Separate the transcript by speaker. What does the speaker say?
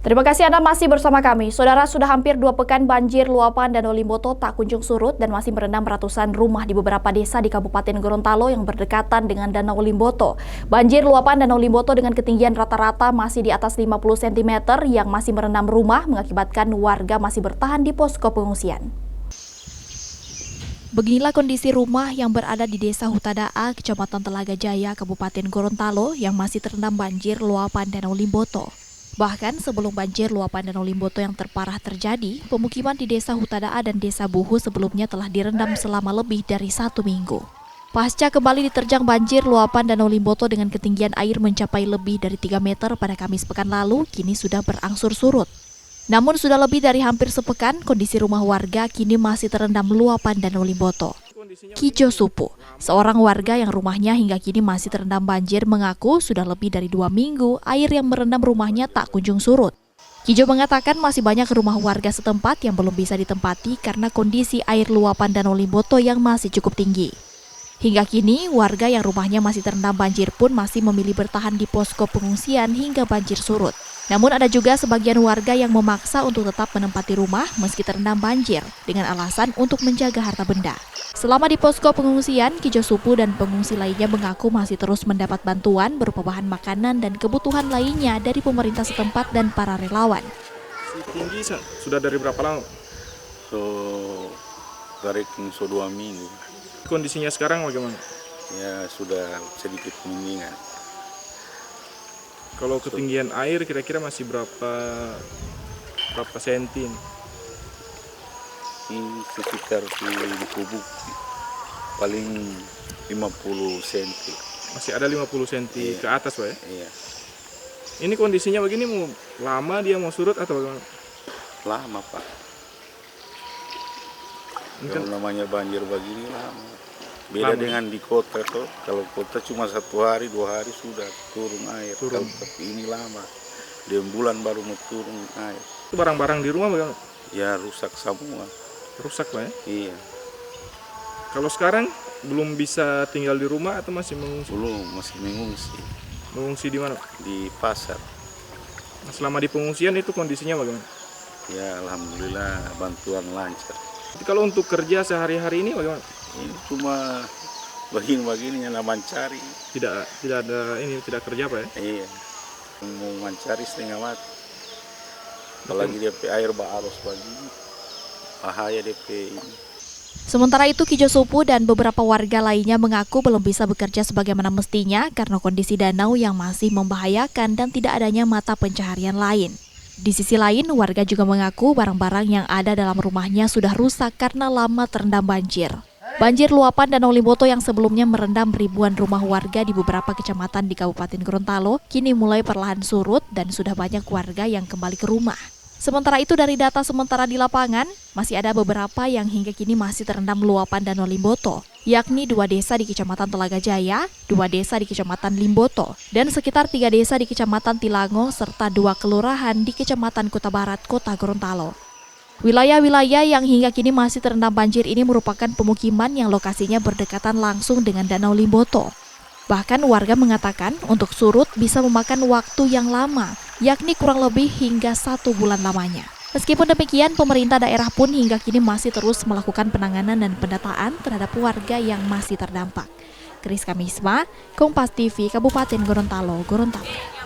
Speaker 1: Terima kasih Anda masih bersama kami. Saudara, sudah hampir 2 pekan banjir luapan Danau Limboto tak kunjung surut dan masih merendam ratusan rumah di beberapa desa di Kabupaten Gorontalo yang berdekatan dengan Danau Limboto. Banjir luapan Danau Limboto dengan ketinggian rata-rata masih di atas 50 cm yang masih merendam rumah mengakibatkan warga masih bertahan di posko pengungsian. Beginilah kondisi rumah yang berada di Desa Hutadaa, Kecamatan Telaga Jaya, Kabupaten Gorontalo yang masih terendam banjir luapan Danau Limboto. Bahkan sebelum banjir luapan Danau Limboto yang terparah terjadi, pemukiman di Desa Hutadaa dan Desa Buhu sebelumnya telah direndam selama lebih dari 1 minggu. Pasca kembali diterjang banjir luapan Danau Limboto dengan ketinggian air mencapai lebih dari 3 meter pada Kamis pekan lalu, kini sudah berangsur surut. Namun sudah lebih dari hampir sepekan, kondisi rumah warga kini masih terendam luapan Danau Limboto. Kijo Supu, seorang warga yang rumahnya hingga kini masih terendam banjir, mengaku sudah lebih dari 2 minggu air yang merendam rumahnya tak kunjung surut. Kijo mengatakan masih banyak rumah warga setempat yang belum bisa ditempati karena kondisi air luapan Danau Limboto yang masih cukup tinggi. Hingga kini, warga yang rumahnya masih terendam banjir pun masih memilih bertahan di posko pengungsian hingga banjir surut. Namun ada juga sebagian warga yang memaksa untuk tetap menempati rumah meski terendam banjir dengan alasan untuk menjaga harta benda. Selama di posko pengungsian, Kijo Supu dan pengungsi lainnya mengaku masih terus mendapat bantuan berupa bahan makanan dan kebutuhan lainnya dari pemerintah setempat dan para relawan.
Speaker 2: Tinggi sudah dari berapa lama?
Speaker 3: Dari 2 minggu.
Speaker 2: Kondisinya sekarang bagaimana?
Speaker 3: Ya sudah sedikit mendingan.
Speaker 2: Kalau ketinggian air kira-kira masih berapa senti?
Speaker 3: Ini sekitar di kubuk paling 50 cm.
Speaker 2: Masih ada 50 cm
Speaker 3: iya.
Speaker 2: ke atas, Pak ya?
Speaker 3: Iya.
Speaker 2: Ini kondisinya begini mau lama dia mau surut atau bagaimana?
Speaker 3: Lama, Pak. Kalau namanya banjir begini lama. Beda dengan di kota tuh. Kalau kota cuma 1 hari, 2 hari sudah turun air. Kalau ini lama. 2 bulan baru mau turun air.
Speaker 2: Itu barang-barang di rumah bagaimana?
Speaker 3: Ya rusak semua.
Speaker 2: Rusak, Pak ya?
Speaker 3: Iya.
Speaker 2: Kalau sekarang belum bisa tinggal di rumah atau masih mengungsi?
Speaker 3: Belum, masih mengungsi.
Speaker 2: Mengungsi di mana?
Speaker 3: Di pasar.
Speaker 2: Nah, selama di pengungsian itu kondisinya bagaimana?
Speaker 3: Ya alhamdulillah bantuan lancar.
Speaker 2: Jadi kalau untuk kerja sehari-hari ini bagaimana?
Speaker 3: Ini cuma begini yang mencari.
Speaker 2: Tidak ada ini, tidak kerja, Pak ya?
Speaker 3: Iya. Mau mencari setengah mati. Apalagi DP air arus begini. Bahaya DP ini.
Speaker 1: Sementara itu, Kijo Supu dan beberapa warga lainnya mengaku belum bisa bekerja sebagaimana mestinya karena kondisi danau yang masih membahayakan dan tidak adanya mata pencaharian lain. Di sisi lain, warga juga mengaku barang-barang yang ada dalam rumahnya sudah rusak karena lama terendam banjir. Banjir luapan Danau Limboto yang sebelumnya merendam ribuan rumah warga di beberapa kecamatan di Kabupaten Gorontalo kini mulai perlahan surut dan sudah banyak warga yang kembali ke rumah. Sementara itu, dari data sementara di lapangan, masih ada beberapa yang hingga kini masih terendam luapan Danau Limboto, yakni 2 desa di Kecamatan Telaga Jaya, 2 desa di Kecamatan Limboto, dan sekitar 3 desa di Kecamatan Tilango, serta 2 kelurahan di Kecamatan Kota Barat, Kota Gorontalo. Wilayah-wilayah yang hingga kini masih terendam banjir ini merupakan pemukiman yang lokasinya berdekatan langsung dengan Danau Limboto. Bahkan warga mengatakan untuk surut bisa memakan waktu yang lama, yakni kurang lebih hingga 1 bulan lamanya. Meskipun demikian, pemerintah daerah pun hingga kini masih terus melakukan penanganan dan pendataan terhadap warga yang masih terdampak. Kris Kamisma, Kompas TV, Kabupaten Gorontalo, Gorontalo.